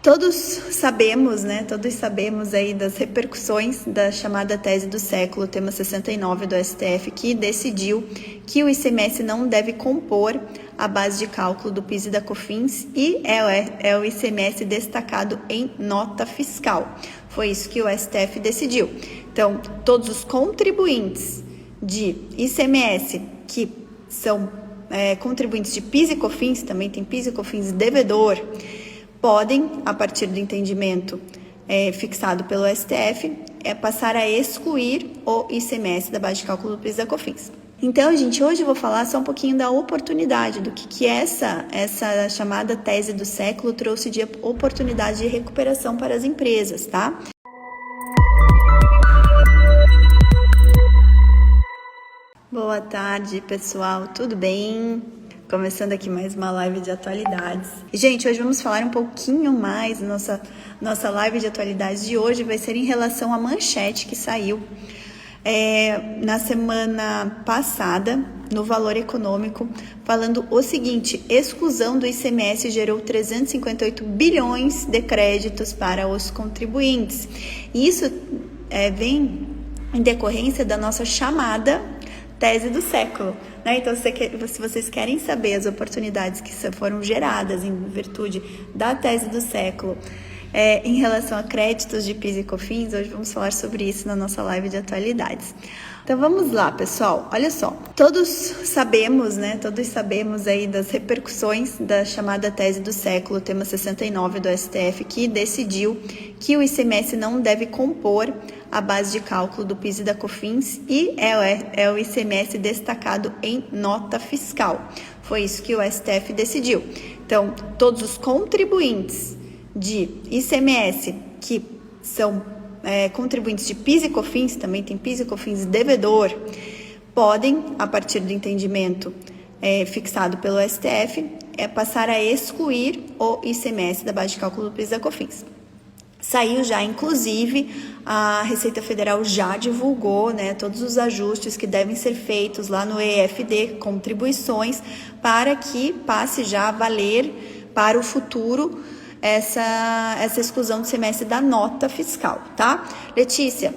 Todos sabemos aí das repercussões da chamada tese do século, tema 69 do STF, que decidiu que o ICMS não deve compor a base de cálculo do PIS e da COFINS e é o ICMS destacado em nota fiscal. Foi isso que o STF decidiu. Então, todos os contribuintes de ICMS que são contribuintes de PIS e COFINS, também tem PIS e COFINS devedor, podem, a partir do entendimento fixado pelo STF, passar a excluir o ICMS da base de cálculo do PIS e da COFINS. Então, gente, hoje eu vou falar só um pouquinho da oportunidade, do que essa chamada tese do século trouxe de oportunidade de recuperação para as empresas, tá? Boa tarde, pessoal, tudo bem? Começando aqui mais uma live de atualidades. Gente, hoje vamos falar um pouquinho mais, nossa live de atualidades de hoje vai ser em relação à manchete que saiu na semana passada, no Valor Econômico, falando o seguinte: exclusão do ICMS gerou 358 bilhões de créditos para os contribuintes. Isso vem em decorrência da nossa chamada tese do século, né? Então, se vocês querem saber as oportunidades que foram geradas em virtude da tese do século em relação a créditos de PIS e COFINS, hoje vamos falar sobre isso na nossa live de atualidades. Então vamos lá, pessoal, olha só, todos sabemos aí das repercussões da chamada tese do século, tema 69 do STF, que decidiu que o ICMS não deve compor a base de cálculo do PIS e da COFINS e é o ICMS destacado em nota fiscal. Foi isso que o STF decidiu. Então, todos os contribuintes de ICMS que são contribuintes de PIS e COFINS, também tem PIS e COFINS devedor, podem, a partir do entendimento fixado pelo STF, passar a excluir o ICMS da base de cálculo do PIS e da COFINS. Saiu já, inclusive, a Receita Federal já divulgou, todos os ajustes que devem ser feitos lá no EFD, contribuições, para que passe já a valer para o futuro essa exclusão do ICMS da nota fiscal, tá? Letícia,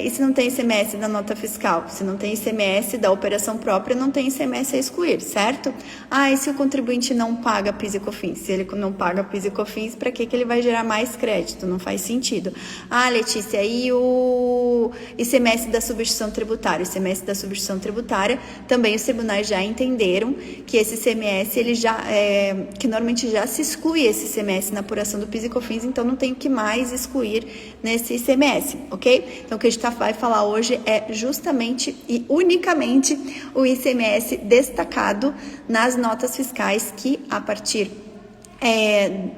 e se não tem ICMS da nota fiscal? Se não tem ICMS da operação própria, não tem ICMS a excluir, certo? E se o contribuinte não paga PIS e COFINS? Se ele não paga PIS e COFINS, para que ele vai gerar mais crédito? Não faz sentido. Letícia, e o ICMS da substituição tributária? O ICMS da substituição tributária, também os tribunais já entenderam que esse ICMS, que normalmente já se exclui esse ICMS na apuração do PIS e COFINS, então não tem o que mais excluir nesse ICMS, ok? Então, o que a gente vai falar hoje é justamente e unicamente o ICMS destacado nas notas fiscais que, a partir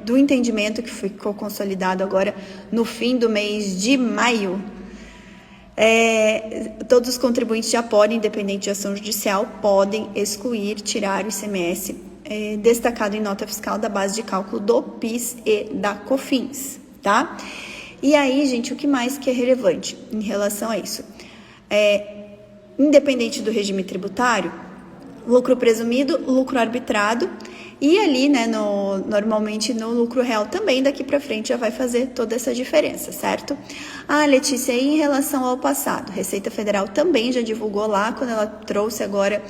do entendimento que ficou consolidado agora no fim do mês de maio, todos os contribuintes já podem, independente de ação judicial, podem excluir, tirar o ICMS destacado em nota fiscal da base de cálculo do PIS e da COFINS, tá? E aí, gente, o que mais que é relevante em relação a isso? Independente do regime tributário, lucro presumido, lucro arbitrado, e ali, normalmente no lucro real também, daqui para frente já vai fazer toda essa diferença, certo? Letícia, e em relação ao passado? Receita Federal também já divulgou lá, quando ela trouxe agora,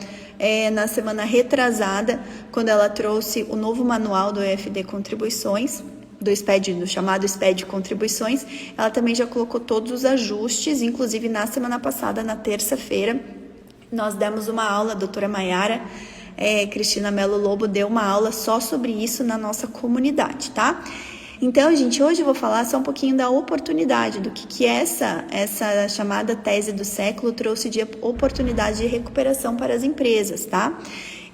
na semana retrasada, quando ela trouxe o novo manual do EFD Contribuições, do chamado SPED Contribuições, ela também já colocou todos os ajustes, inclusive na semana passada, na terça-feira, nós demos uma aula, a doutora Maiara Cristina Mello Lobo deu uma aula só sobre isso na nossa comunidade, tá? Então, gente, hoje eu vou falar só um pouquinho da oportunidade, do que essa chamada tese do século trouxe de oportunidade de recuperação para as empresas, tá?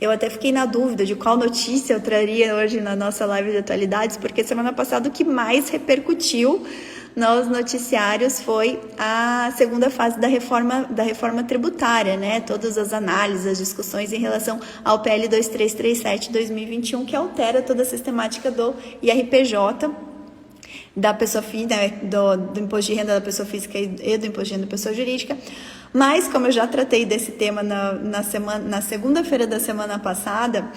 Eu até fiquei na dúvida de qual notícia eu traria hoje na nossa live de atualidades, porque semana passada o que mais repercutiu nos noticiários foi a segunda fase da reforma tributária, Todas as análises, as discussões em relação ao PL 2337/2021, que altera toda a sistemática do IRPJ, da pessoa física, do imposto de renda da pessoa física e do imposto de renda da pessoa jurídica. Mas, como eu já tratei desse tema na segunda-feira da semana passada,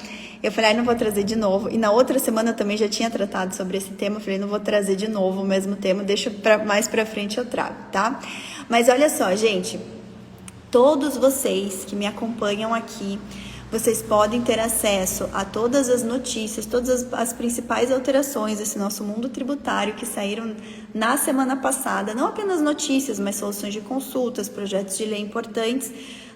Eu falei, não vou trazer de novo. E na outra semana eu também já tinha tratado sobre esse tema. Eu falei, não vou trazer de novo o mesmo tema, deixa mais pra frente eu trago, tá? Mas olha só, gente, todos vocês que me acompanham aqui, vocês podem ter acesso a todas as notícias, todas as principais alterações desse nosso mundo tributário que saíram na semana passada. Não apenas notícias, mas soluções de consultas, projetos de lei importantes,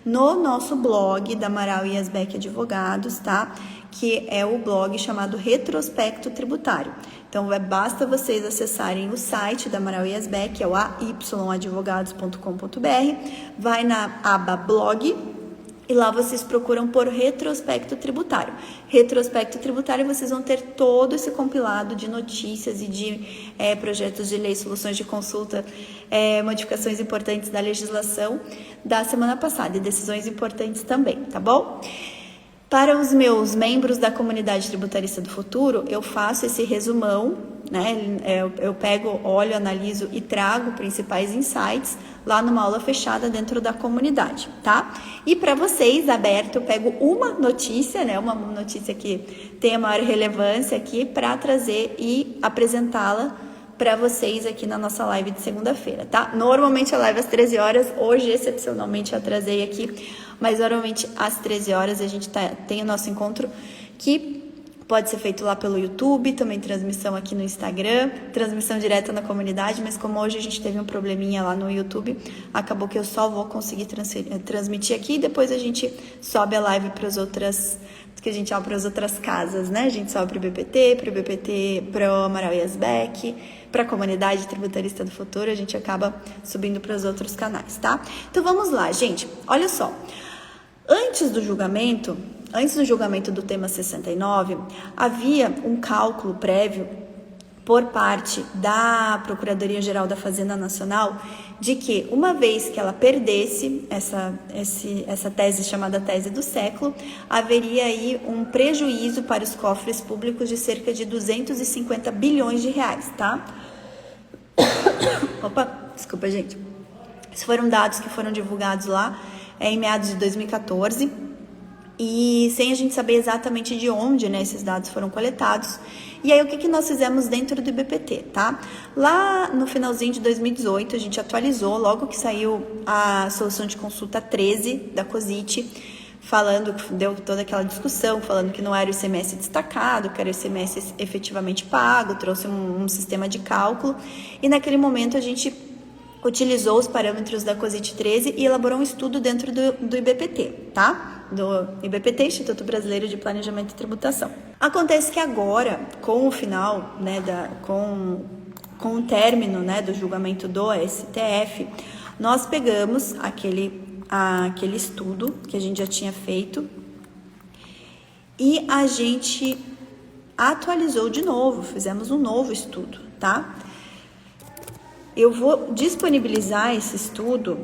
no nosso blog da Amaral e Asbeck Advogados, tá? Que é o blog chamado Retrospecto Tributário. Então, basta vocês acessarem o site da Amaral e Asbeck, é o ayadvogados.com.br, vai na aba blog, e lá vocês procuram por Retrospecto Tributário. Retrospecto Tributário, vocês vão ter todo esse compilado de notícias e de projetos de lei, soluções de consulta, modificações importantes da legislação da semana passada e decisões importantes também, tá bom? Para os meus membros da comunidade tributarista do futuro, eu faço esse resumão, né? Eu pego, olho, analiso e trago principais insights lá numa aula fechada dentro da comunidade, tá? E para vocês, aberto, eu pego uma notícia, né? Uma notícia que tem a maior relevância aqui para trazer e apresentá-la para vocês aqui na nossa live de segunda-feira, tá? Normalmente a live às 13 horas, hoje excepcionalmente eu atrasei aqui, mas normalmente às 13 horas a gente tem o nosso encontro que pode ser feito lá pelo YouTube, também transmissão aqui no Instagram, transmissão direta na comunidade, mas como hoje a gente teve um probleminha lá no YouTube, acabou que eu só vou conseguir transmitir aqui e depois a gente sobe a live para as outras, que a gente abre para as outras casas, né? A gente sobe para o BPT, para o Amaral e Asbeck, para a comunidade tributarista do futuro, a gente acaba subindo para os outros canais, tá? Então vamos lá, gente, olha só. Antes do julgamento do tema 69, havia um cálculo prévio por parte da Procuradoria-Geral da Fazenda Nacional de que, uma vez que ela perdesse essa tese chamada tese do século, haveria aí um prejuízo para os cofres públicos de cerca de 250 bilhões de reais, tá? Opa, desculpa, gente. Esses foram dados que foram divulgados lá em meados de 2014 e sem a gente saber exatamente de onde, né, esses dados foram coletados. E aí, o que nós fizemos dentro do IBPT, tá? Lá no finalzinho de 2018, a gente atualizou, logo que saiu a solução de consulta 13 da COSIT, falando, que deu toda aquela discussão, falando que não era o ICMS destacado, que era o ICMS efetivamente pago, trouxe um sistema de cálculo, e naquele momento a gente utilizou os parâmetros da COSIT 13 e elaborou um estudo dentro do IBPT, tá? Do IBPT, Instituto Brasileiro de Planejamento e Tributação. Acontece que agora, com o final, né, com o término, né, do julgamento do STF, nós pegamos aquele estudo que a gente já tinha feito e a gente atualizou de novo, fizemos um novo estudo, tá? Eu vou disponibilizar esse estudo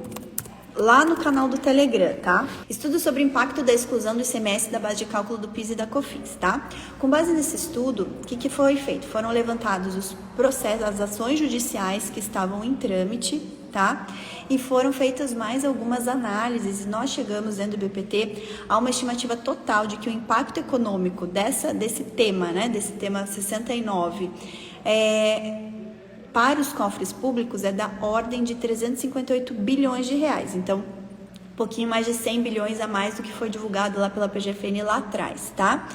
lá no canal do Telegram, tá? Estudo sobre o impacto da exclusão do ICMS da base de cálculo do PIS e da COFINS, tá? Com base nesse estudo, o que foi feito? Foram levantados os processos, as ações judiciais que estavam em trâmite, tá? E foram feitas mais algumas análises e nós chegamos dentro do BPT a uma estimativa total de que o impacto econômico desse tema, né? Desse tema 69, para os cofres públicos é da ordem de 358 bilhões de reais. Então, um pouquinho mais de 100 bilhões a mais do que foi divulgado lá pela PGFN lá atrás, tá?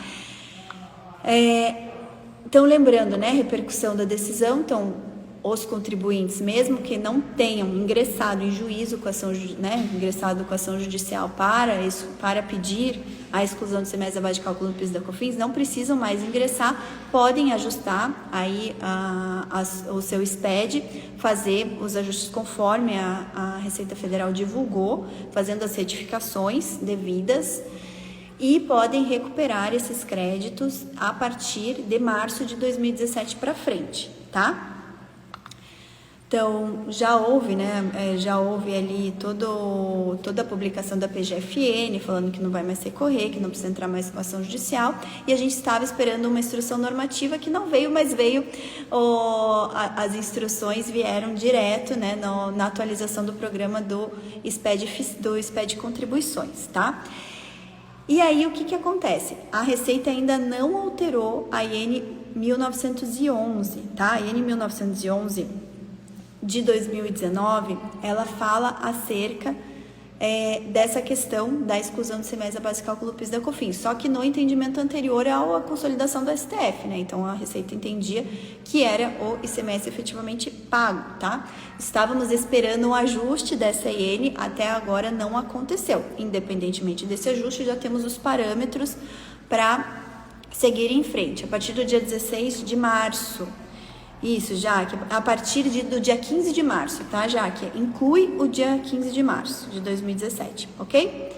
Então, lembrando, né, repercussão da decisão, então, os contribuintes, mesmo que não tenham ingressado em juízo com ação, né, ingressado com ação judicial para pedir a exclusão do ICMS da base de cálculo do PIS e da COFINS, não precisam mais ingressar, podem ajustar aí o seu SPED, fazer os ajustes conforme a Receita Federal divulgou, fazendo as retificações devidas e podem recuperar esses créditos a partir de março de 2017 para frente, tá? Então, já houve ali toda a publicação da PGFN, falando que não vai mais recorrer, que não precisa entrar mais com ação judicial, e a gente estava esperando uma instrução normativa que não veio, mas veio, as instruções vieram direto, né, na atualização do programa do SPED Contribuições, tá? E aí, o que acontece? A Receita ainda não alterou a IN 1911, tá? A IN 1911 de 2019, ela fala acerca dessa questão da exclusão do CMS da base de cálculo PIS da COFINS, só que no entendimento anterior à consolidação do STF, né? Então a Receita entendia que era o ICMS efetivamente pago, tá? Estávamos esperando um ajuste dessa IN, até agora não aconteceu. Independentemente desse ajuste, já temos os parâmetros para seguir em frente. A partir do dia 16 de março, isso, Jaque, a partir do dia 15 de março, tá, Jaque? Inclui o dia 15 de março de 2017, ok?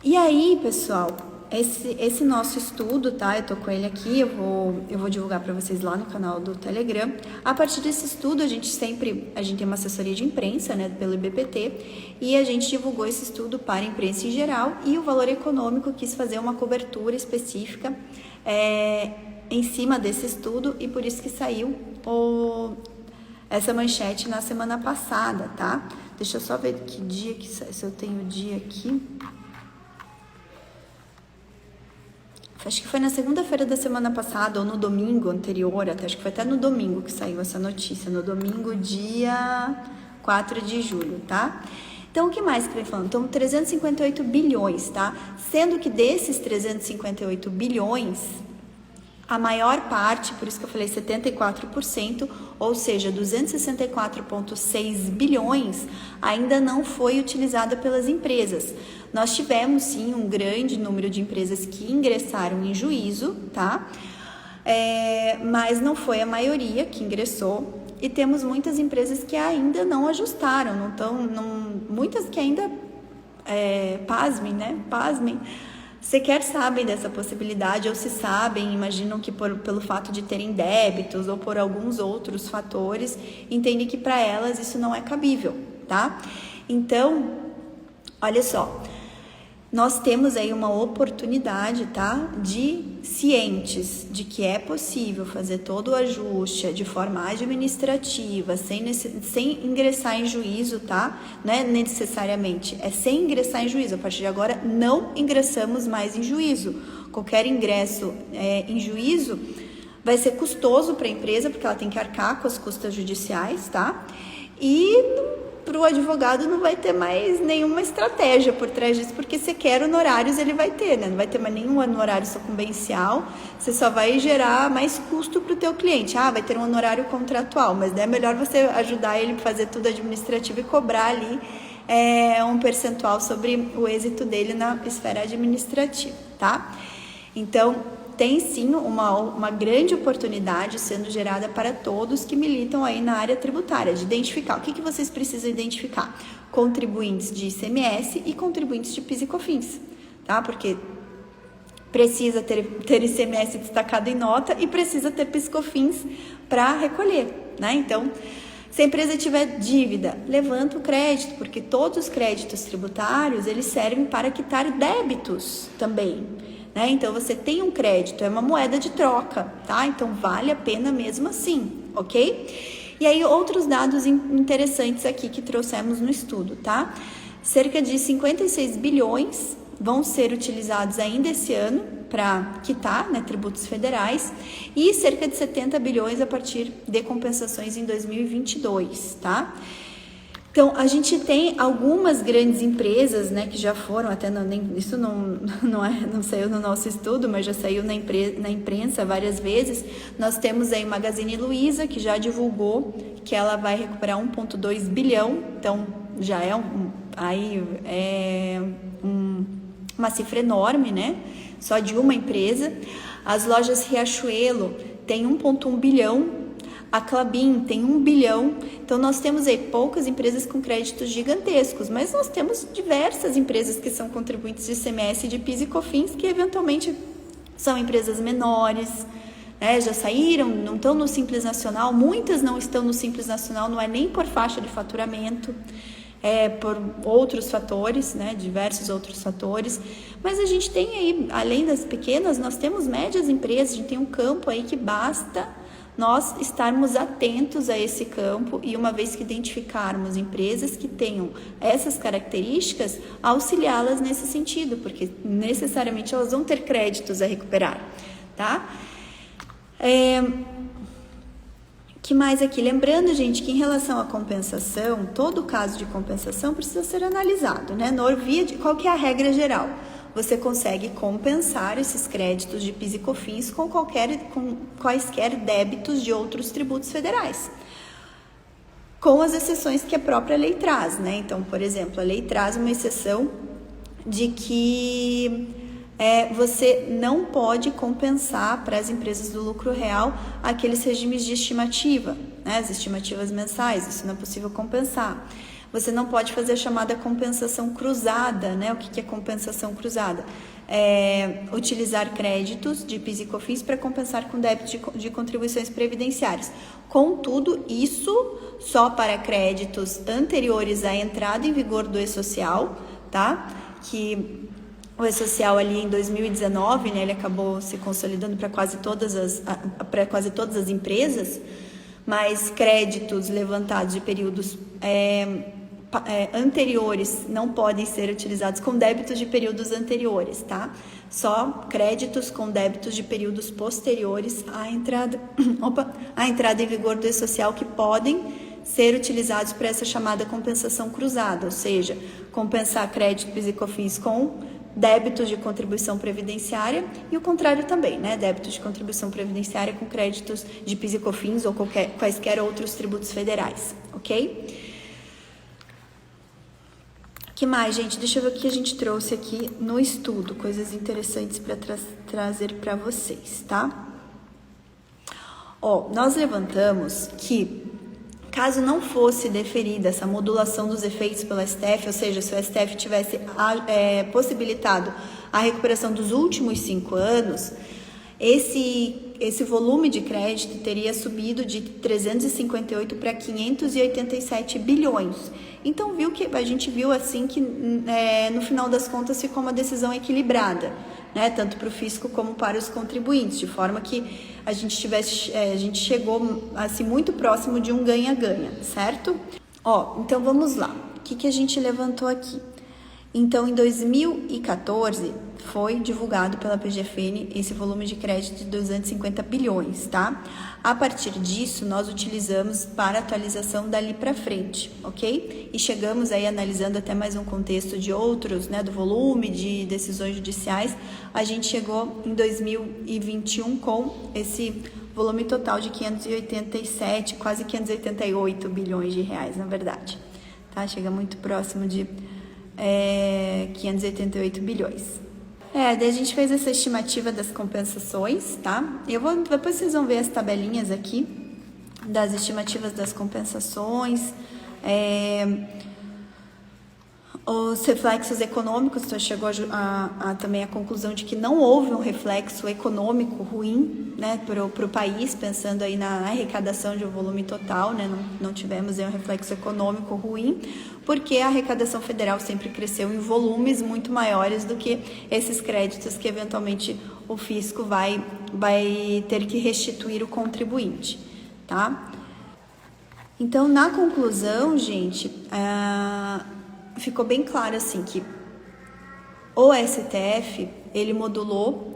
E aí, pessoal, esse nosso estudo, tá? Eu tô com ele aqui, eu vou divulgar para vocês lá no canal do Telegram. A partir desse estudo, a gente tem uma assessoria de imprensa, né, pelo IBPT, e a gente divulgou esse estudo para a imprensa em geral, e o Valor Econômico quis fazer uma cobertura específica em cima desse estudo, e por isso que saiu essa manchete na semana passada, tá? Deixa eu só ver que dia que sai, se eu tenho o dia aqui. Acho que foi na segunda-feira da semana passada, ou no domingo anterior, acho que foi até no domingo que saiu essa notícia, no domingo, dia 4 de julho, tá? Então, o que mais que vem falando? Então, 358 bilhões, tá? Sendo que desses 358 bilhões, a maior parte, por isso que eu falei 74%, ou seja, 264,6 bilhões, ainda não foi utilizada pelas empresas. Nós tivemos, sim, um grande número de empresas que ingressaram em juízo, tá? Mas não foi a maioria que ingressou. E temos muitas empresas que ainda não ajustaram, muitas que ainda, pasmem, né? Pasmem, sequer sabem dessa possibilidade, ou se sabem, imaginam que pelo fato de terem débitos ou por alguns outros fatores, entendem que para elas isso não é cabível, tá? Então, olha só, nós temos aí uma oportunidade, tá? De cientes de que é possível fazer todo o ajuste de forma administrativa, sem ingressar em juízo, tá? Não é necessariamente, é sem ingressar em juízo. A partir de agora, não ingressamos mais em juízo. Qualquer ingresso em juízo vai ser custoso para a empresa, porque ela tem que arcar com as custas judiciais, tá? E para o advogado não vai ter mais nenhuma estratégia por trás disso, porque sequer honorários ele vai ter, né? Não vai ter mais nenhum honorário sucumbencial, você só vai gerar mais custo para o teu cliente. Vai ter um honorário contratual, mas é melhor você ajudar ele a fazer tudo administrativo e cobrar ali um percentual sobre o êxito dele na esfera administrativa, tá? Então, tem sim uma grande oportunidade sendo gerada para todos que militam aí na área tributária, de identificar. O que vocês precisam identificar? Contribuintes de ICMS e contribuintes de PIS e COFINS, tá? Porque precisa ter ICMS destacado em nota e precisa ter PIS e COFINS para recolher, né? Então, se a empresa tiver dívida, levanta o crédito, porque todos os créditos tributários, eles servem para quitar débitos também, né? Então, você tem um crédito, é uma moeda de troca, tá? Então, vale a pena mesmo assim, ok? E aí, outros dados interessantes aqui que trouxemos no estudo, tá? Cerca de 56 bilhões vão ser utilizados ainda esse ano para quitar, né, tributos federais, e cerca de 70 bilhões a partir de compensações em 2022, tá? Então, a gente tem algumas grandes empresas, né, que já foram, até isso não saiu no nosso estudo, mas já saiu na imprensa várias vezes. Nós temos aí Magazine Luiza, que já divulgou que ela vai recuperar 1,2 bilhão, então já é uma cifra enorme, né, só de uma empresa. As lojas Riachuelo tem 1,1 bilhão, a Klabin tem 1 bilhão, então nós temos aí poucas empresas com créditos gigantescos, mas nós temos diversas empresas que são contribuintes de ICMS, de PIS e COFINS, que eventualmente são empresas menores, né, já saíram, não estão no Simples Nacional, muitas não estão no Simples Nacional, não é nem por faixa de faturamento, por outros fatores, né, diversos outros fatores, mas a gente tem aí, além das pequenas, nós temos médias empresas, a gente tem um campo aí que basta nós estarmos atentos a esse campo e, uma vez que identificarmos empresas que tenham essas características, auxiliá-las nesse sentido, porque necessariamente elas vão ter créditos a recuperar, tá? Que mais aqui? Lembrando, gente, que em relação à compensação, todo caso de compensação precisa ser analisado, né? Qual que é a regra geral? Você consegue compensar esses créditos de PIS e COFINS com quaisquer débitos de outros tributos federais, com as exceções que a própria lei traz, né? Então, por exemplo, a lei traz uma exceção de que você não pode compensar para as empresas do lucro real aqueles regimes de estimativa, né? As estimativas mensais, isso não é possível compensar. Você não pode fazer a chamada compensação cruzada, né? O que é compensação cruzada? Utilizar créditos de PIS e COFINS para compensar com débitos de contribuições previdenciárias. Contudo, isso só para créditos anteriores à entrada em vigor do E-Social, tá? Que o E-Social ali em 2019, né, ele acabou se consolidando para quase todas as empresas, mas créditos levantados de períodos anteriores não podem ser utilizados com débitos de períodos anteriores, tá? Só créditos com débitos de períodos posteriores à entrada em vigor do E-Social que podem ser utilizados para essa chamada compensação cruzada, ou seja, compensar crédito PIS e COFINS com débitos de contribuição previdenciária e o contrário também, né? Débitos de contribuição previdenciária com créditos de PIS e COFINS ou quaisquer outros tributos federais, ok? Que mais, gente? Deixa eu ver o que a gente trouxe aqui no estudo, coisas interessantes para trazer para vocês, tá? Nós levantamos que, caso não fosse deferida essa modulação dos efeitos pelo STF, ou seja, se o STF tivesse possibilitado a recuperação dos últimos 5 anos, esse volume de crédito teria subido de 358 para 587 bilhões. Então, a gente viu assim que no final das contas ficou uma decisão equilibrada, né? Tanto para o fisco como para os contribuintes, de forma que a gente chegou assim muito próximo de um ganha-ganha, certo? Então vamos lá. O que a gente levantou aqui? Então, em 2014, foi divulgado pela PGFN esse volume de crédito de 250 bilhões, tá? A partir disso, nós utilizamos para atualização dali para frente, ok? E chegamos aí, analisando até mais um contexto de outros, né, do volume de decisões judiciais, a gente chegou em 2021 com esse volume total de 587, quase 588 bilhões de reais, na verdade, tá? Chega muito próximo de 588 bilhões. Daí a gente fez essa estimativa das compensações, tá? Depois vocês vão ver as tabelinhas aqui das estimativas das compensações, os reflexos econômicos. Então chegou também a conclusão de que não houve um reflexo econômico ruim, né, para o país, pensando aí na arrecadação de um volume total, né? Não tivemos aí um reflexo econômico ruim, porque a arrecadação federal sempre cresceu em volumes muito maiores do que esses créditos que eventualmente o fisco vai ter que restituir o contribuinte, tá? Então, na conclusão, gente, ficou bem claro assim que o STF, ele modulou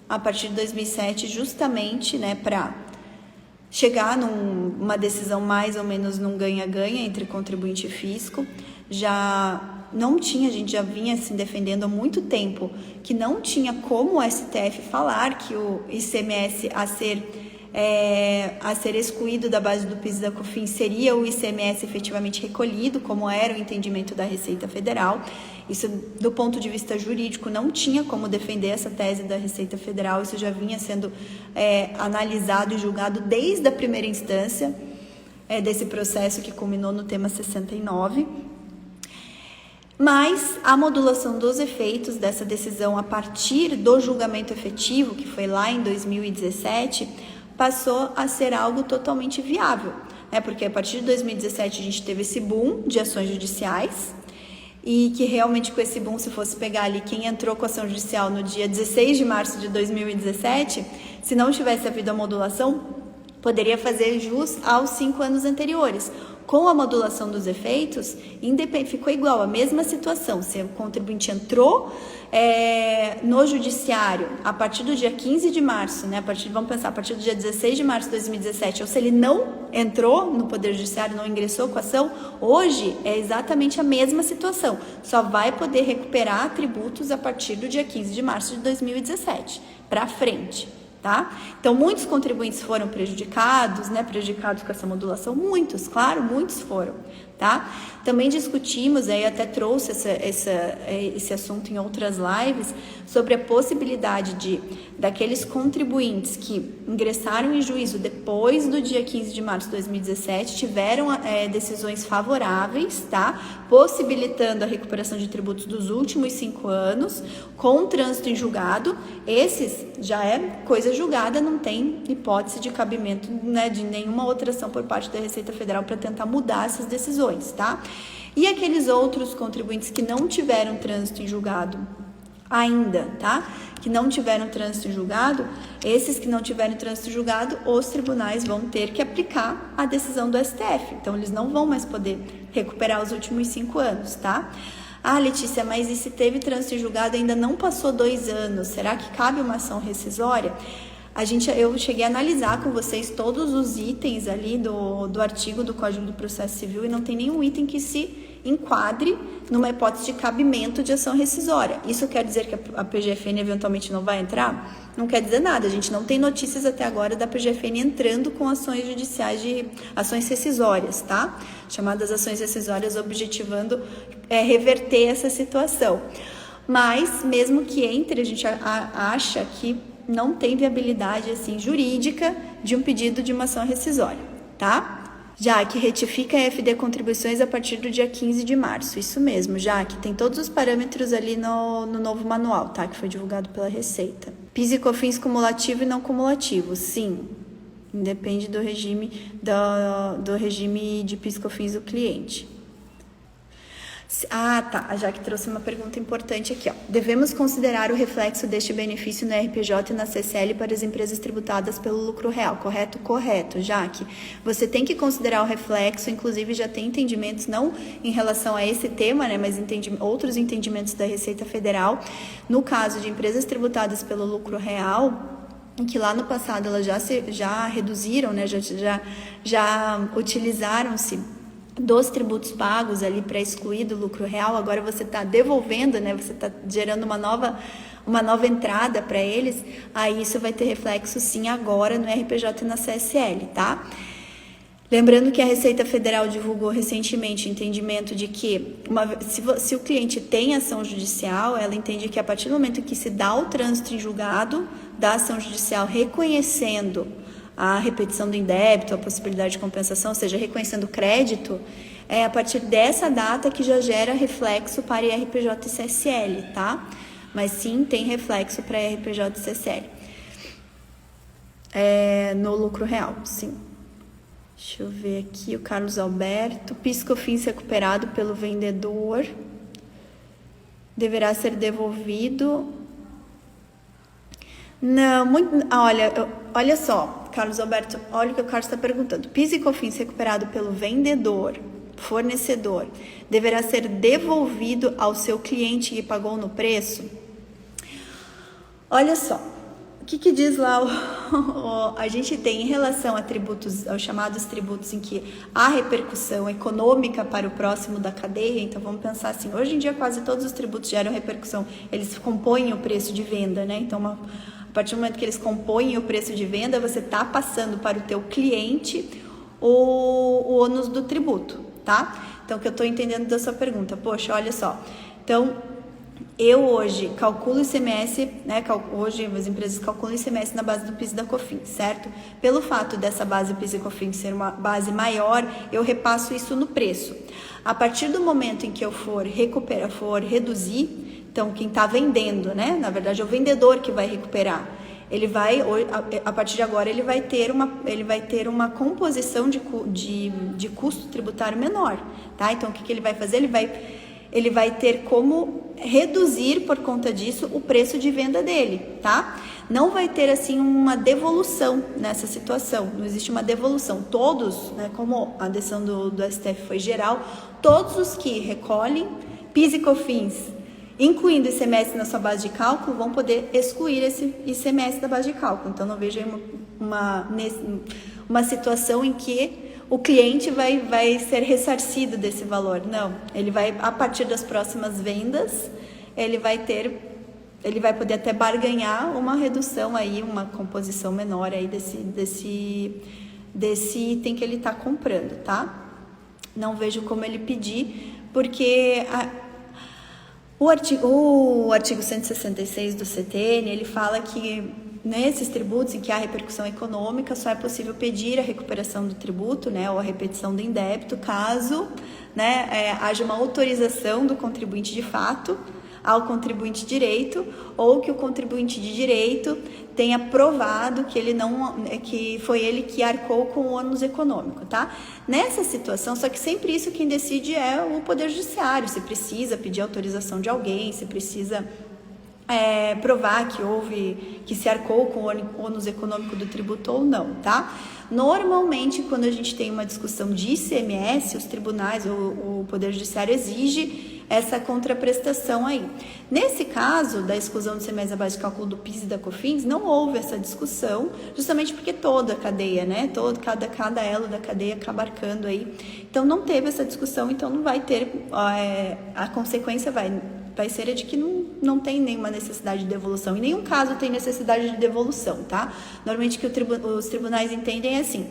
a partir de 2007 justamente, né, para chegar numa decisão mais ou menos num ganha-ganha entre contribuinte e fisco. A gente já vinha assim defendendo há muito tempo que não tinha como o STF falar que o ICMS a ser excluído da base do PIS e da COFINS seria o ICMS efetivamente recolhido, como era o entendimento da Receita Federal. Isso, do ponto de vista jurídico, não tinha como defender essa tese da Receita Federal. Isso já vinha sendo analisado e julgado desde a primeira instância desse processo que culminou no tema 69. Mas a modulação dos efeitos dessa decisão a partir do julgamento efetivo, que foi lá em 2017, passou a ser algo totalmente viável, né? Porque a partir de 2017 a gente teve esse boom de ações judiciais, e que realmente com esse boom, se fosse pegar ali quem entrou com ação judicial no dia 16 de março de 2017, se não tivesse havido a modulação, poderia fazer jus aos 5 anos anteriores. Com a modulação dos efeitos, ficou igual, a mesma situação. Se o contribuinte entrou no judiciário a partir do dia 15 de março, né? Vamos pensar, a partir do dia 16 de março de 2017, ou se ele não entrou no Poder Judiciário, não ingressou com a ação, hoje é exatamente a mesma situação. Só vai poder recuperar tributos a partir do dia 15 de março de 2017, para frente. Tá? Então, muitos contribuintes foram prejudicados, né? Prejudicados com essa modulação, muitos foram, tá? Também discutimos, aí até trouxe esse assunto em outras lives, sobre a possibilidade daqueles contribuintes que ingressaram em juízo depois do dia 15 de março de 2017, tiveram decisões favoráveis, tá? Possibilitando a recuperação de tributos dos últimos 5 anos, com trânsito em julgado. Esses já é coisa julgada, não tem hipótese de cabimento, né, de nenhuma outra ação por parte da Receita Federal para tentar mudar essas decisões, tá? E aqueles outros contribuintes que não tiveram trânsito em julgado ainda, tá? Que não tiveram trânsito em julgado, esses que não tiveram trânsito em julgado, os tribunais vão ter que aplicar a decisão do STF. Então, eles não vão mais poder recuperar os últimos 5 anos, tá? Ah, Letícia, mas e se teve trânsito em julgado e ainda não passou 2 anos? Será que cabe uma ação rescisória? Eu cheguei a analisar com vocês todos os itens ali do artigo do Código do Processo Civil e não tem nenhum item que se enquadre numa hipótese de cabimento de ação rescisória. Isso quer dizer que a PGFN eventualmente não vai entrar? Não quer dizer nada. A gente não tem notícias até agora da PGFN entrando com ações judiciais de ações rescisórias, tá? Chamadas ações rescisórias, objetivando reverter essa situação. Mas, mesmo que entre, a gente acha que não tem viabilidade assim jurídica de um pedido de uma ação rescisória, tá? Já que retifica a FD Contribuições a partir do dia 15 de março, isso mesmo, já que tem todos os parâmetros ali no novo manual, tá? Que foi divulgado pela Receita. PIS e COFINS cumulativo e não cumulativo, sim, independe do regime, do regime de PIS e COFINS do cliente. Ah, tá. A Jaque trouxe uma pergunta importante aqui, ó. Devemos considerar o reflexo deste benefício no RPJ e na CCL para as empresas tributadas pelo lucro real, correto? Correto, Jaque. Você tem que considerar o reflexo, inclusive já tem entendimentos, não em relação a esse tema, né, mas outros entendimentos da Receita Federal. No caso de empresas tributadas pelo lucro real, que lá no passado elas já reduziram, né, já utilizaram-se dos tributos pagos ali para excluir do lucro real, agora você está devolvendo, né? Você está gerando uma nova entrada para eles, aí isso vai ter reflexo sim agora no RPJ e na CSL, tá? Lembrando que a Receita Federal divulgou recentemente o entendimento de que se o cliente tem ação judicial, ela entende que a partir do momento que se dá o trânsito em julgado da ação judicial reconhecendo a repetição do indébito, a possibilidade de compensação, ou seja, reconhecendo o crédito, é a partir dessa data que já gera reflexo para IRPJ e CSL, tá? Mas sim, tem reflexo para IRPJ e CSL. No lucro real, sim. Deixa eu ver aqui, o Carlos Alberto. PIS e COFINS recuperado pelo vendedor deverá ser devolvido. Não, olha só, Carlos Alberto, olha o que o Carlos está perguntando. PIS e COFINS recuperado pelo vendedor, fornecedor, deverá ser devolvido ao seu cliente que pagou no preço? Olha só, o que diz lá a gente tem em relação a tributos, aos chamados tributos em que há repercussão econômica para o próximo da cadeia. Então vamos pensar assim, hoje em dia quase todos os tributos geram repercussão, eles compõem o preço de venda, né? Então a partir do momento que eles compõem o preço de venda, você está passando para o teu cliente o ônus do tributo, tá? Então o que eu estou entendendo da sua pergunta, poxa, olha só, então eu hoje calculo ICMS, né? Hoje as empresas calculam ICMS na base do PIS e da COFINS, certo? Pelo fato dessa base PIS e COFINS ser uma base maior, eu repasso isso no preço. A partir do momento em que eu for reduzir, então quem está vendendo, né? Na verdade é o vendedor que vai recuperar. Ele vai, a partir de agora, ele vai ter uma composição de custo tributário menor, tá? Então o que ele vai fazer? Ele vai ter como reduzir por conta disso o preço de venda dele, tá? Não vai ter assim uma devolução nessa situação, não existe uma devolução. Todos, né, como a decisão do STF foi geral, todos os que recolhem PIS e COFINS, incluindo ICMS na sua base de cálculo, vão poder excluir esse ICMS da base de cálculo. Então não vejo aí uma situação em que o cliente vai ser ressarcido desse valor. Não, ele vai, a partir das próximas vendas, ele vai poder até barganhar uma redução aí, uma composição menor aí desse item que ele está comprando, tá? Não vejo como ele pedir, porque o artigo 166 do CTN, ele fala que nesses tributos em que há repercussão econômica, só é possível pedir a recuperação do tributo, né, ou a repetição do indébito, caso, né, haja uma autorização do contribuinte de fato ao contribuinte de direito, ou que o contribuinte de direito tenha provado que foi ele que arcou com o ônus econômico, tá? Nessa situação, só que sempre isso quem decide é o Poder Judiciário, se precisa pedir autorização de alguém, se precisa provar que se arcou com o ônus econômico do tributo ou não, tá? Normalmente, quando a gente tem uma discussão de ICMS, os tribunais ou o Poder Judiciário exige essa contraprestação aí. Nesse caso, da exclusão do ICMS da base de cálculo do PIS e da COFINS, não houve essa discussão, justamente porque toda a cadeia, né, cada elo da cadeia acaba arcando aí. Então, não teve essa discussão, então não vai ter, a consequência vai ser a de que não tem nenhuma necessidade de devolução. Em nenhum caso tem necessidade de devolução, tá? Normalmente o que os tribunais entendem é assim: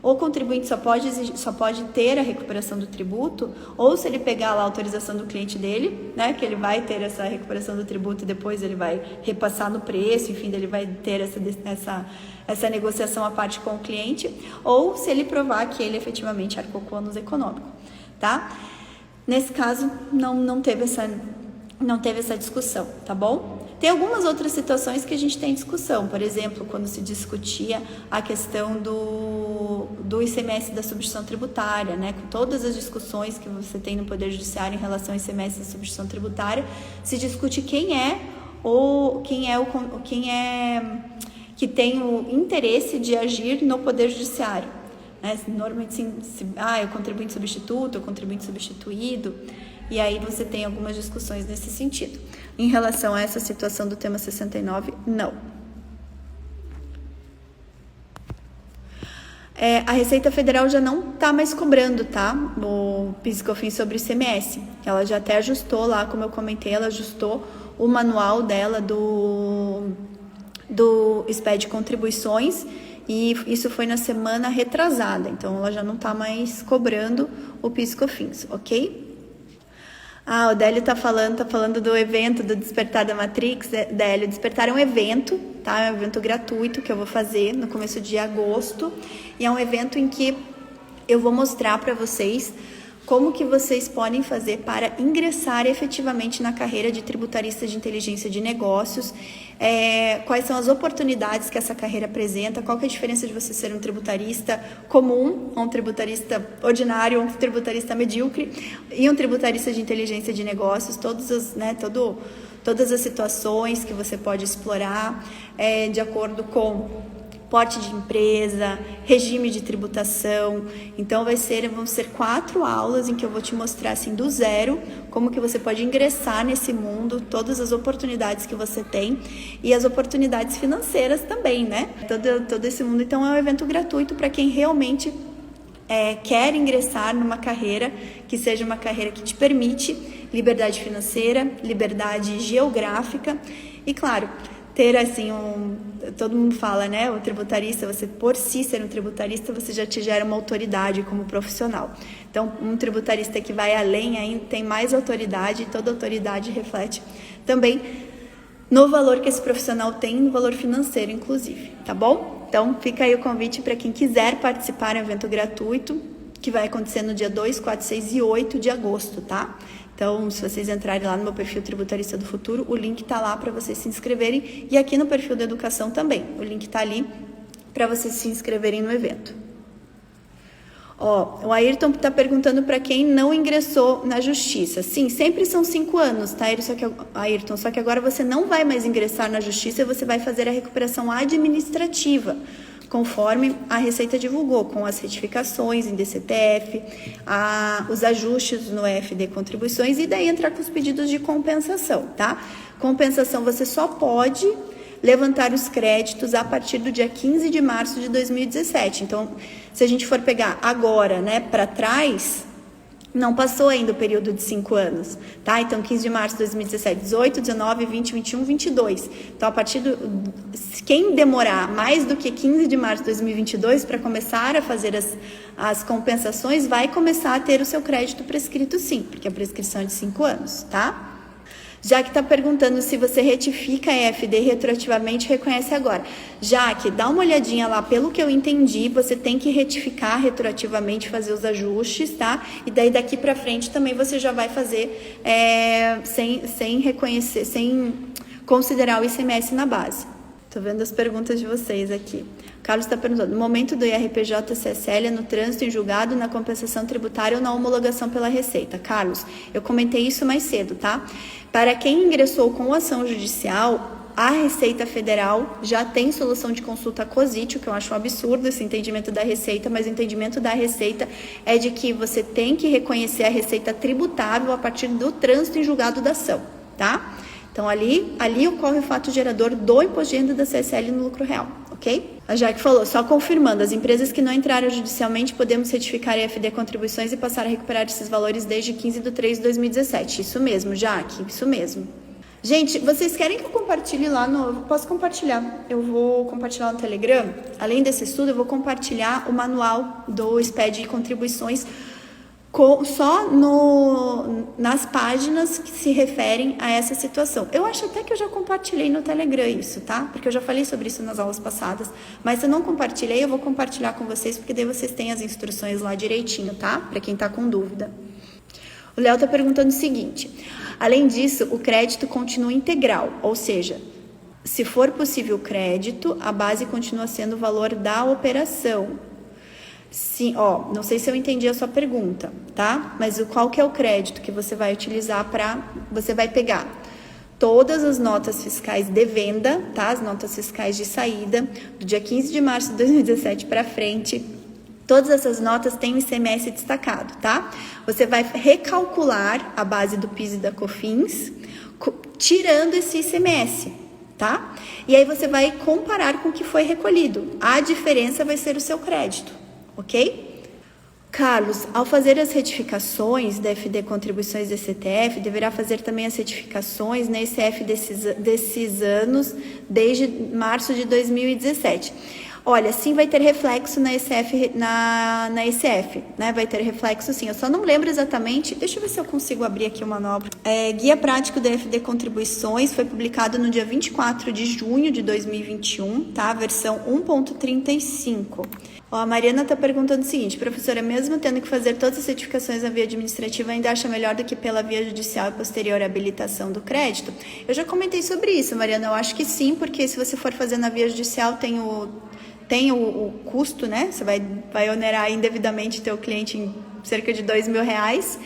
o contribuinte só pode ter a recuperação do tributo, ou se ele pegar lá a autorização do cliente dele, né, que ele vai ter essa recuperação do tributo e depois ele vai repassar no preço, enfim, ele vai ter essa negociação à parte com o cliente, ou se ele provar que ele efetivamente arcou com o ônus econômico, tá? Nesse caso, não teve essa discussão, tá bom? Tem algumas outras situações que a gente tem discussão, por exemplo, quando se discutia a questão do ICMS da substituição tributária, né? Com todas as discussões que você tem no Poder Judiciário em relação ao ICMS da substituição tributária, se discute quem que tem o interesse de agir no Poder Judiciário, né? Normalmente, é o contribuinte substituto, é o contribuinte substituído. E aí você tem algumas discussões nesse sentido. Em relação a essa situação do tema 69, não. A Receita Federal já não está mais cobrando, tá? O PIS e COFINS sobre o ICMS. Ela já até ajustou lá, como eu comentei, ela ajustou o manual dela do SPED Contribuições, e isso foi na semana retrasada. Então, ela já não está mais cobrando o PIS e COFINS, ok? O Délio tá falando do evento do Despertar da Matrix. Délio, Despertar é um evento, tá? É um evento gratuito que eu vou fazer no começo de agosto. E é um evento em que eu vou mostrar para vocês como que vocês podem fazer para ingressar efetivamente na carreira de tributarista de inteligência de negócios, quais são as oportunidades que essa carreira apresenta, qual que é a diferença de você ser um tributarista comum, um tributarista ordinário, um tributarista medíocre e um tributarista de inteligência de negócios, todas as situações que você pode explorar de acordo com porte de empresa, regime de tributação. Então vão ser 4 aulas em que eu vou te mostrar assim do zero como que você pode ingressar nesse mundo, todas as oportunidades que você tem e as oportunidades financeiras também, né? Todo esse mundo. Então é um evento gratuito para quem realmente quer ingressar numa carreira que seja uma carreira que te permite liberdade financeira, liberdade geográfica e, claro, ter assim todo mundo fala, né, o tributarista, você por si ser um tributarista, você já te gera uma autoridade como profissional. Então, um tributarista que vai além ainda tem mais autoridade, e toda autoridade reflete também no valor que esse profissional tem, no valor financeiro, inclusive, tá bom? Então, fica aí o convite para quem quiser participar de um evento gratuito, que vai acontecer no dia 2, 4, 6 e 8 de agosto, tá? Então, se vocês entrarem lá no meu perfil Tributarista do Futuro, o link tá lá para vocês se inscreverem. E aqui no perfil da Educação também, o link tá ali para vocês se inscreverem no evento. Ó, o Ayrton tá perguntando para quem não ingressou na justiça. Sim, sempre são 5 anos, tá, Ayrton? Só que agora você não vai mais ingressar na justiça, você vai fazer a recuperação administrativa, conforme a Receita divulgou, com as retificações em DCTF, os ajustes no EFD contribuições e daí entrar com os pedidos de compensação, tá? Compensação você só pode levantar os créditos a partir do dia 15 de março de 2017. Então, se a gente for pegar agora, né, para trás, não passou ainda o período de 5 anos, tá? Então, 15 de março de 2017, 18, 19, 20, 21, 22. Então, a partir quem demorar mais do que 15 de março de 2022 para começar a fazer as compensações, vai começar a ter o seu crédito prescrito sim, porque a prescrição é de 5 anos, tá? Já que está perguntando se você retifica a EFD retroativamente, reconhece agora. Jaque, dá uma olhadinha lá, pelo que eu entendi, você tem que retificar retroativamente, fazer os ajustes, tá? E daí daqui para frente também você já vai fazer sem reconhecer, sem considerar o ICMS na base. Tô vendo as perguntas de vocês aqui. Carlos está perguntando, no momento do IRPJ-CSL é no trânsito em julgado, na compensação tributária ou na homologação pela Receita? Carlos, eu comentei isso mais cedo, tá? Para quem ingressou com ação judicial, a Receita Federal já tem solução de consulta COSIT, o que eu acho um absurdo esse entendimento da Receita, mas o entendimento da Receita é de que você tem que reconhecer a receita tributável a partir do trânsito em julgado da ação, tá? Então, ali ocorre o fato gerador do imposto de renda da CSL no lucro real, ok? A Jaque falou, só confirmando, as empresas que não entraram judicialmente podemos retificar EFD contribuições e passar a recuperar esses valores desde 15/3/2017. Isso mesmo, Jaque, isso mesmo. Gente, vocês querem que eu compartilhe lá no... Eu posso compartilhar. Eu vou compartilhar no Telegram. Além desse estudo, eu vou compartilhar o manual do SPED de contribuições só nas páginas que se referem a essa situação. Eu acho até que eu já compartilhei no Telegram isso, tá? Porque eu já falei sobre isso nas aulas passadas. Mas se eu não compartilhei, eu vou compartilhar com vocês, porque daí vocês têm as instruções lá direitinho, tá? Para quem tá com dúvida. O Léo tá perguntando o seguinte, além disso, o crédito continua integral, ou seja, se for possível o crédito, a base continua sendo o valor da operação. Sim, ó, não sei se eu entendi a sua pergunta, tá? Mas qual que é o crédito que você vai utilizar você vai pegar todas as notas fiscais de venda, tá? As notas fiscais de saída, do dia 15 de março de 2017 para frente, todas essas notas têm o ICMS destacado, tá? Você vai recalcular a base do PIS e da COFINS, tirando esse ICMS, tá? E aí você vai comparar com o que foi recolhido. A diferença vai ser o seu crédito. Ok? Carlos, ao fazer as retificações da FD Contribuições DCTF, deverá fazer também as retificações na ICF desses anos, desde março de 2017. Olha, sim, vai ter reflexo na ICF, na ICF, né? Vai ter reflexo sim. Eu só não lembro exatamente. Deixa eu ver se eu consigo abrir aqui o manual. Guia Prático da FD Contribuições foi publicado no dia 24 de junho de 2021, tá? Versão 1.35. Ó, a Mariana está perguntando o seguinte, professora, mesmo tendo que fazer todas as certificações na via administrativa, ainda acha melhor do que pela via judicial e posterior habilitação do crédito? Eu já comentei sobre isso, Mariana, eu acho que sim, porque se você for fazer na via judicial, tem o custo, né? Você vai onerar indevidamente teu cliente em cerca de R$2.000,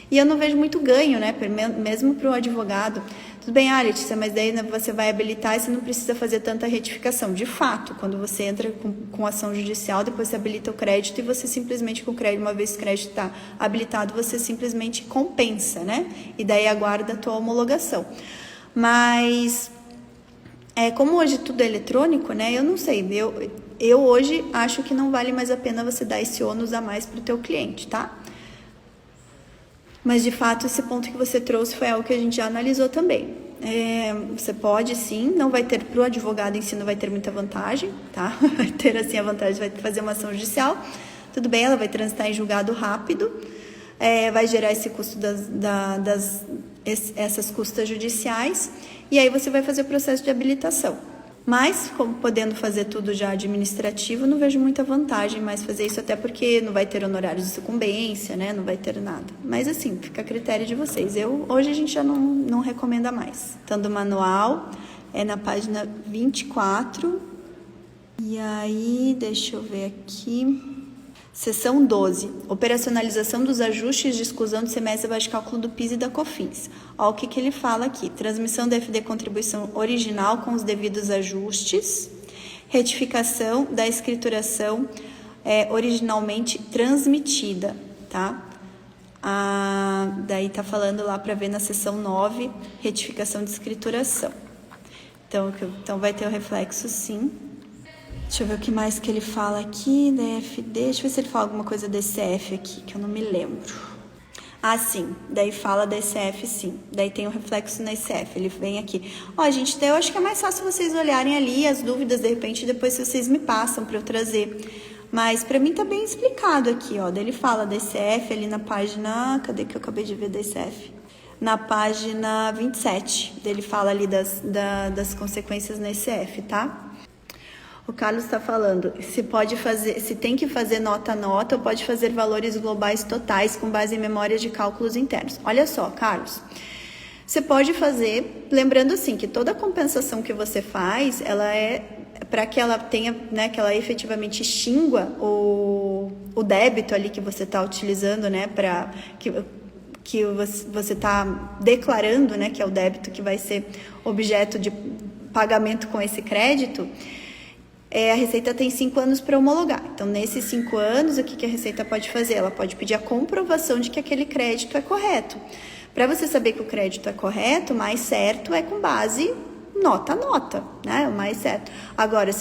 e eu não vejo muito ganho, né? Mesmo para o advogado. Tudo bem, Letícia, mas daí você vai habilitar e você não precisa fazer tanta retificação. De fato, quando você entra com ação judicial, depois você habilita o crédito e você simplesmente com o crédito, uma vez que o crédito está habilitado, você simplesmente compensa, né? E daí aguarda a tua homologação. Mas, como hoje tudo é eletrônico, né? Eu não sei, eu hoje acho que não vale mais a pena você dar esse ônus a mais para o teu cliente, tá? Mas, de fato, esse ponto que você trouxe foi algo que a gente já analisou também. Você pode, sim, não vai ter, para o advogado em si, não vai ter muita vantagem, tá? Vai ter, assim, a vantagem, vai fazer uma ação judicial, tudo bem, ela vai transitar em julgado rápido, vai gerar esse custo essas custas judiciais, e aí você vai fazer o processo de habilitação. Mas, como podendo fazer tudo já administrativo, não vejo muita vantagem mais fazer isso, até porque não vai ter honorários de sucumbência, né? Não vai ter nada. Mas assim, fica a critério de vocês. Hoje a gente já não recomenda mais. Então, do manual, na página 24. E aí, deixa eu ver aqui. Seção 12. Operacionalização dos ajustes de exclusão de semestre abaixo de cálculo do PIS e da COFINS. Olha o que ele fala aqui. Transmissão da FD contribuição original com os devidos ajustes. Retificação da escrituração originalmente transmitida, tá? Daí tá falando lá para ver na seção 9, retificação de escrituração. Então vai ter o reflexo sim. Deixa eu ver o que mais que ele fala aqui, DFD, deixa eu ver se ele fala alguma coisa DCF aqui, que eu não me lembro. Sim, daí fala DCF sim, daí tem o reflexo na ICF, ele vem aqui. Gente, eu acho que é mais fácil vocês olharem ali as dúvidas, de repente, depois vocês me passam para eu trazer. Mas para mim tá bem explicado aqui, daí ele fala DCF ali na página, cadê que eu acabei de ver DCF? Na página 27, ele fala ali das consequências na ICF, tá? O Carlos está falando, se tem que fazer nota-nota ou pode fazer valores globais totais com base em memórias de cálculos internos. Olha só, Carlos, você pode fazer, lembrando assim, que toda compensação que você faz, ela é para que ela tenha, né, que ela efetivamente extingua o débito ali que você está utilizando, né, para que você está declarando, né, que é o débito que vai ser objeto de pagamento com esse crédito. A Receita tem 5 anos para homologar. Então, nesses 5 anos, o que a Receita pode fazer? Ela pode pedir a comprovação de que aquele crédito é correto. Para você saber que o crédito é correto, o mais certo é com base nota a nota, né? O mais certo. Agora,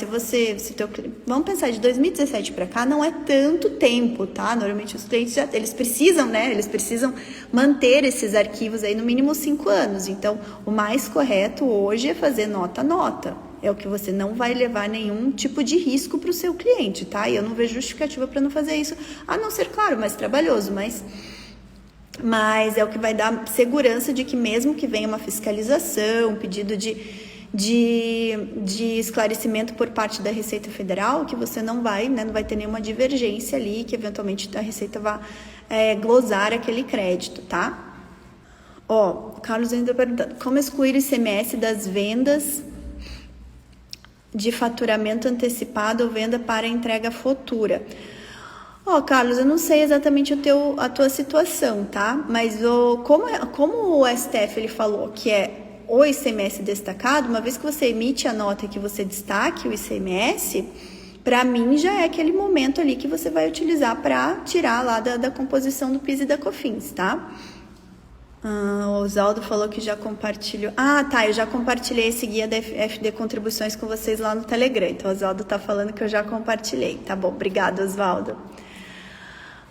vamos pensar, de 2017 para cá, não é tanto tempo, tá? Normalmente os clientes eles precisam, né? Eles precisam manter esses arquivos aí no mínimo 5 anos. Então, o mais correto hoje é fazer nota a nota. É o que você não vai levar nenhum tipo de risco para o seu cliente, tá? E eu não vejo justificativa para não fazer isso, a não ser, claro, mais trabalhoso, mas é o que vai dar segurança de que mesmo que venha uma fiscalização, um pedido de esclarecimento por parte da Receita Federal, que você não vai ter nenhuma divergência ali, que eventualmente a Receita vá glosar aquele crédito, tá? Carlos ainda perguntando, como excluir o ICMS das vendas de faturamento antecipado ou venda para entrega futura? Carlos, eu não sei exatamente a tua situação, tá? Mas como o STF ele falou que é o ICMS destacado, uma vez que você emite a nota e que você destaque o ICMS, para mim já é aquele momento ali que você vai utilizar para tirar lá da composição do PIS e da COFINS, tá? O Oswaldo falou que já compartilhou. Eu já compartilhei esse guia da FD Contribuições com vocês lá no Telegram. Então, o Oswaldo tá falando que eu já compartilhei. Tá bom, obrigado, Oswaldo.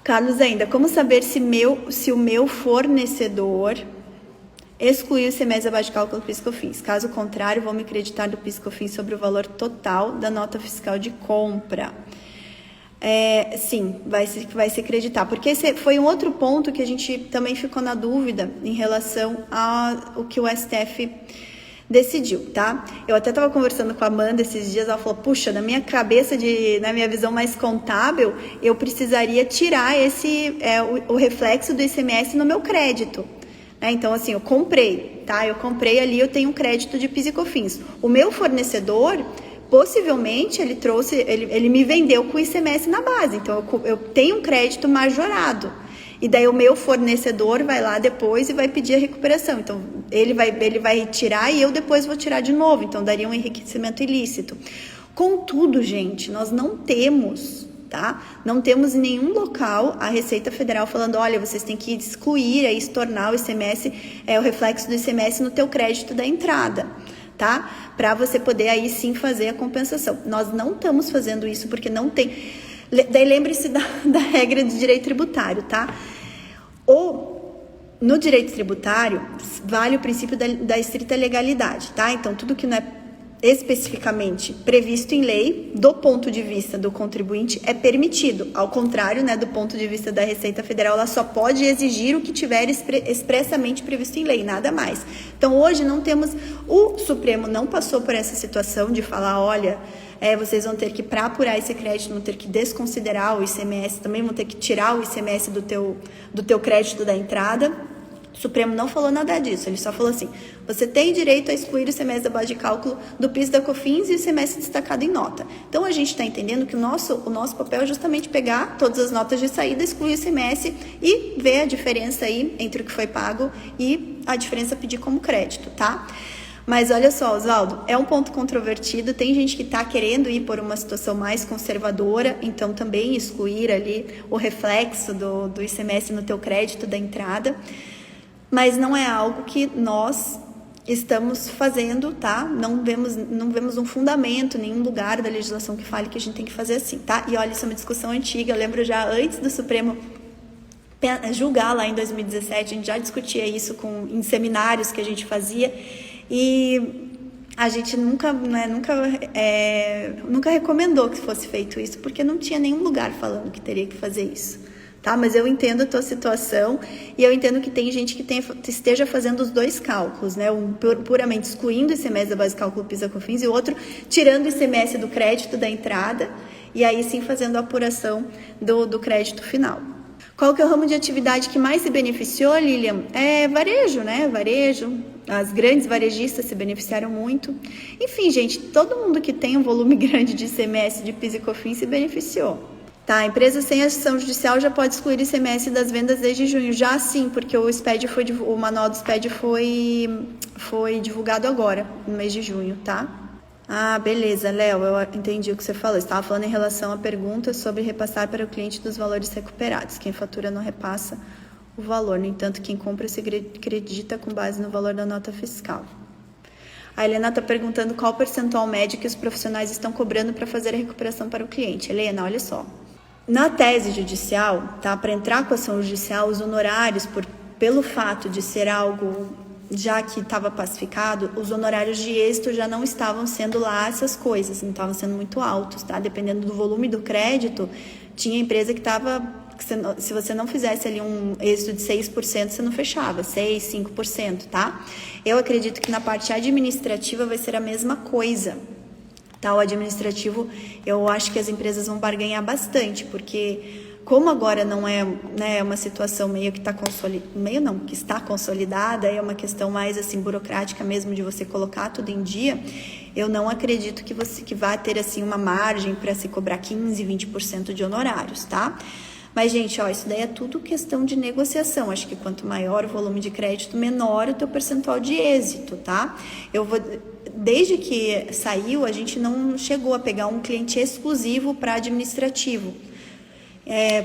Carlos ainda, como saber se o meu fornecedor excluiu o ICMS abaixo de cálculo do PIS e COFINS? Caso contrário, vou me creditar do PIS e COFINS sobre o valor total da nota fiscal de compra. Sim, vai se acreditar, porque esse foi um outro ponto que a gente também ficou na dúvida em relação ao que o STF decidiu, tá? Eu até estava conversando com a Amanda esses dias, ela falou, puxa, na minha cabeça, na minha visão mais contábil, eu precisaria tirar o reflexo do ICMS no meu crédito. Então, assim, eu comprei, tá? Eu comprei ali, eu tenho um crédito de PIS e COFINS. O meu fornecedor, possivelmente, ele me vendeu com o ICMS na base. Então, eu tenho um crédito majorado. E daí o meu fornecedor vai lá depois e vai pedir a recuperação. Então, ele vai tirar e eu depois vou tirar de novo. Então, daria um enriquecimento ilícito. Contudo, gente, nós não temos, tá? Não temos em nenhum local a Receita Federal falando, olha, vocês têm que excluir, aí tornar o ICMS, o reflexo do ICMS no teu crédito da entrada, tá? Para você poder aí sim fazer a compensação. Nós não estamos fazendo isso porque não tem... Daí lembre-se da regra de direito tributário, tá? No direito tributário, vale o princípio da estrita legalidade, tá? Então, tudo que não é especificamente previsto em lei, do ponto de vista do contribuinte, é permitido. Ao contrário, né, do ponto de vista da Receita Federal, ela só pode exigir o que tiver expressamente previsto em lei, nada mais. Então, hoje não temos... O Supremo não passou por essa situação de falar, olha... vocês vão ter que, para apurar esse crédito, vão ter que desconsiderar o ICMS, também vão ter que tirar o ICMS do teu crédito da entrada. O Supremo não falou nada disso, ele só falou assim, você tem direito a excluir o ICMS da base de cálculo do PIS da COFINS e o ICMS destacado em nota. Então, a gente está entendendo que o nosso papel é justamente pegar todas as notas de saída, excluir o ICMS e ver a diferença aí entre o que foi pago e a diferença pedir como crédito, tá? Mas olha só, Oswaldo, é um ponto controvertido, tem gente que está querendo ir por uma situação mais conservadora, então também excluir ali o reflexo do ICMS no teu crédito da entrada, mas não é algo que nós estamos fazendo, tá? Não vemos um fundamento, nenhum lugar da legislação que fale que a gente tem que fazer assim, tá? E olha, isso é uma discussão antiga, eu lembro já antes do Supremo julgar lá em 2017, a gente já discutia isso em seminários que a gente fazia, e a gente nunca recomendou que fosse feito isso, porque não tinha nenhum lugar falando que teria que fazer isso, tá? Mas eu entendo a tua situação e eu entendo que tem gente que esteja fazendo os dois cálculos, né? Um puramente excluindo o ICMS da base de cálculo PIS/COFINS e o outro tirando o ICMS do crédito da entrada e aí sim fazendo a apuração do crédito final. Qual que é o ramo de atividade que mais se beneficiou, Lilian? É varejo, né? Varejo. As grandes varejistas se beneficiaram muito. Enfim, gente, todo mundo que tem um volume grande de ICMS, de PIS e COFINS se beneficiou. Tá, a empresa sem ação judicial já pode excluir ICMS das vendas desde junho. Já sim, porque o manual do SPED foi divulgado agora, no mês de junho, tá? Ah, beleza, Léo, eu entendi o que você falou. Você estava falando em relação à pergunta sobre repassar para o cliente dos valores recuperados. Quem fatura não repassa o valor, no entanto, quem compra se acredita com base no valor da nota fiscal. A Helena está perguntando qual o percentual médio que os profissionais estão cobrando para fazer a recuperação para o cliente. Helena, olha só. Na tese judicial, tá, para entrar com a ação judicial, os honorários, pelo fato de ser algo já que estava pacificado, os honorários de êxito já não estavam sendo lá essas coisas, não estavam sendo muito altos, tá? Dependendo do volume do crédito, tinha empresa que estava, se você não fizesse ali um êxito de 6%, você não fechava, 6%, 5%, tá? Eu acredito que na parte administrativa vai ser a mesma coisa, tá? O administrativo, eu acho que as empresas vão barganhar bastante, porque como agora não é, né, uma situação meio que está que está consolidada, é uma questão mais assim burocrática mesmo de você colocar tudo em dia, eu não acredito que vá ter assim uma margem para se cobrar 15, 20% de honorários, tá? Mas, gente, ó, isso daí é tudo questão de negociação. Acho que quanto maior o volume de crédito, menor o teu percentual de êxito, tá? Desde que saiu, a gente não chegou a pegar um cliente exclusivo para administrativo.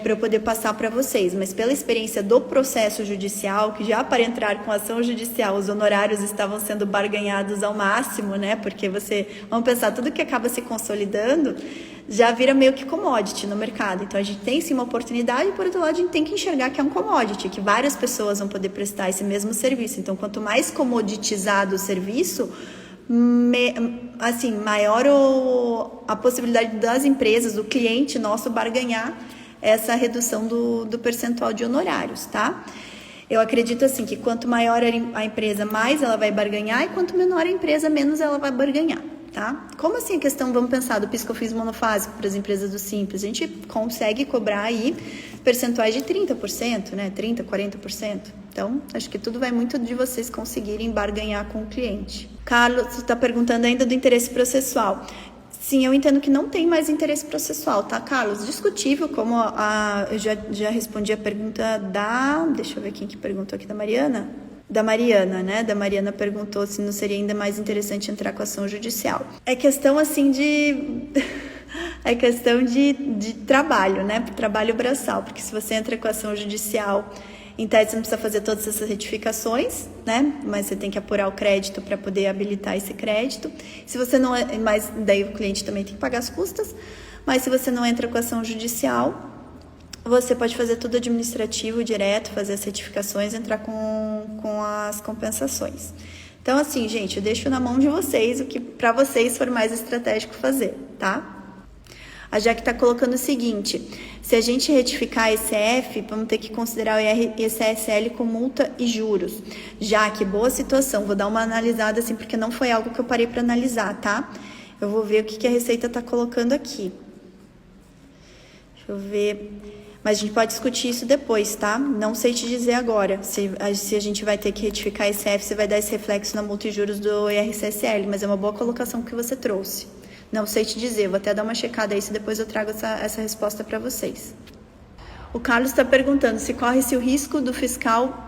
Para eu poder passar para vocês, mas pela experiência do processo judicial, que já para entrar com ação judicial os honorários estavam sendo barganhados ao máximo, né? Porque vamos pensar, tudo que acaba se consolidando já vira meio que commodity no mercado. Então a gente tem sim uma oportunidade, e por outro lado a gente tem que enxergar que é um commodity, que várias pessoas vão poder prestar esse mesmo serviço. Então quanto mais comoditizado o serviço, maior a possibilidade das empresas, do cliente nosso barganhar essa redução do percentual de honorários, tá? Eu acredito assim que quanto maior a empresa, mais ela vai barganhar, e quanto menor a empresa, menos ela vai barganhar, tá? Como assim a questão, vamos pensar, do PIS/COFINS monofásico para as empresas do Simples? A gente consegue cobrar aí percentuais de 30%, né? 30%, 40%. Então, acho que tudo vai muito de vocês conseguirem barganhar com o cliente. Carlos está perguntando ainda do interesse processual. Sim, eu entendo que não tem mais interesse processual, tá, Carlos? Discutível, como eu já respondi a pergunta deixa eu ver quem que perguntou aqui, da Mariana? Da Mariana, né? Da Mariana perguntou se não seria ainda mais interessante entrar com ação judicial. É questão, assim, é questão de trabalho, né? Trabalho braçal, porque se você entra com ação judicial, em tese você não precisa fazer todas essas retificações, né? Mas você tem que apurar o crédito para poder habilitar esse crédito. Se você não, mas daí o cliente também tem que pagar as custas. Mas se você não entra com ação judicial, você pode fazer tudo administrativo direto, fazer as retificações, entrar com as compensações. Então, assim, gente, eu deixo na mão de vocês o que para vocês for mais estratégico fazer, tá? A Jaque está colocando o seguinte: se a gente retificar a ECF, vamos ter que considerar o ICSL com multa e juros. Jaque, boa situação, vou dar uma analisada assim, porque não foi algo que eu parei para analisar, tá? Eu vou ver o que a Receita está colocando aqui. Deixa eu ver. Mas a gente pode discutir isso depois, tá? Não sei te dizer agora se a gente vai ter que retificar esse F, se vai dar esse reflexo na multa e juros do IRCSL, mas é uma boa colocação que você trouxe. Não sei te dizer, vou até dar uma checada aí, se depois eu trago essa resposta para vocês. O Carlos está perguntando se corre-se o risco do fiscal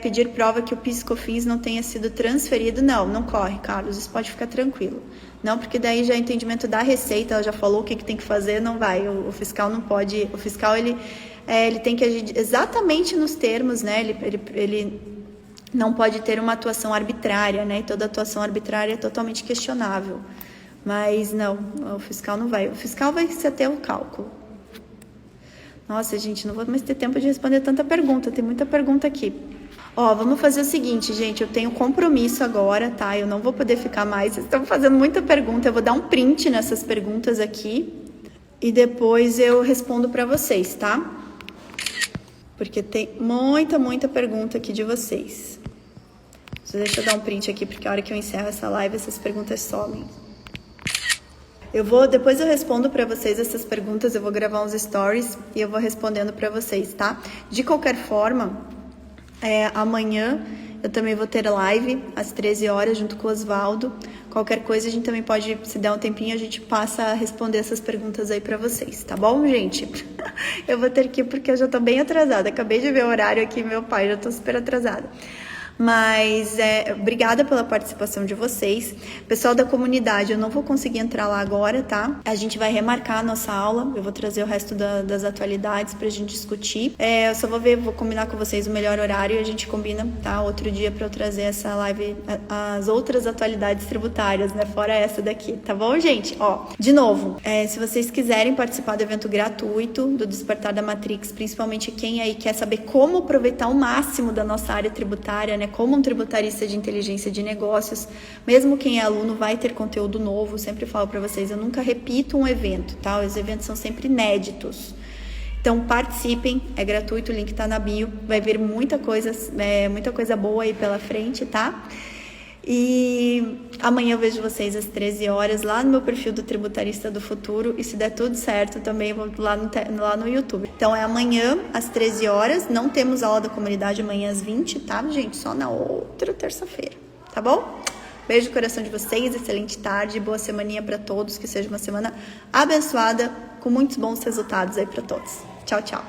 pedir prova que o PIS/COFINS não tenha sido transferido. Não corre, Carlos, isso pode ficar tranquilo. Não, porque daí já é entendimento da Receita, ela já falou o que tem que fazer, não vai. O fiscal não pode, o fiscal ele tem que agir exatamente nos termos, né? Ele não pode ter uma atuação arbitrária, né? E toda atuação arbitrária é totalmente questionável. Mas não, o fiscal não vai. O fiscal vai se ater ao cálculo. Nossa, gente, não vou mais ter tempo de responder tanta pergunta, tem muita pergunta aqui. Vamos fazer o seguinte, gente, eu tenho compromisso agora, tá? Eu não vou poder ficar mais, vocês estão fazendo muita pergunta, eu vou dar um print nessas perguntas aqui e depois eu respondo para vocês, tá? Porque tem muita pergunta aqui de vocês. Deixa eu dar um print aqui, porque a hora que eu encerro essa live, essas perguntas somem. Depois eu respondo para vocês essas perguntas, eu vou gravar uns stories e eu vou respondendo para vocês, tá? De qualquer forma, amanhã eu também vou ter live às 13 horas junto com o Osvaldo. Qualquer coisa a gente também pode, se der um tempinho, a gente passa a responder essas perguntas aí para vocês, tá bom, gente? Eu vou ter que ir porque eu já tô bem atrasada, acabei de ver o horário aqui, meu pai, já tô super atrasada. Mas obrigada pela participação de vocês. Pessoal da comunidade, eu não vou conseguir entrar lá agora, tá? A gente vai remarcar a nossa aula, eu vou trazer o resto das atualidades pra gente discutir. Eu só vou combinar com vocês o melhor horário e a gente combina, tá? Outro dia pra eu trazer essa live, as outras atualidades tributárias, né? Fora essa daqui, tá bom, gente? De novo, se vocês quiserem participar do evento gratuito do Despertar da Matrix, principalmente quem aí quer saber como aproveitar o máximo da nossa área tributária, né? Como um tributarista de inteligência de negócios, mesmo quem é aluno vai ter conteúdo novo. Sempre falo para vocês, eu nunca repito um evento, tá? Os eventos são sempre inéditos. Então participem, é gratuito, o link tá na bio, vai vir muita coisa boa aí pela frente, tá? E amanhã eu vejo vocês às 13 horas lá no meu perfil do Tributarista do Futuro. E se der tudo certo, também vou lá no YouTube. Então é amanhã às 13 horas. Não temos aula da comunidade amanhã às 20, tá, gente? Só na outra terça-feira, tá bom? Beijo no coração de vocês, excelente tarde, boa semaninha para todos. Que seja uma semana abençoada, com muitos bons resultados aí para todos. Tchau, tchau.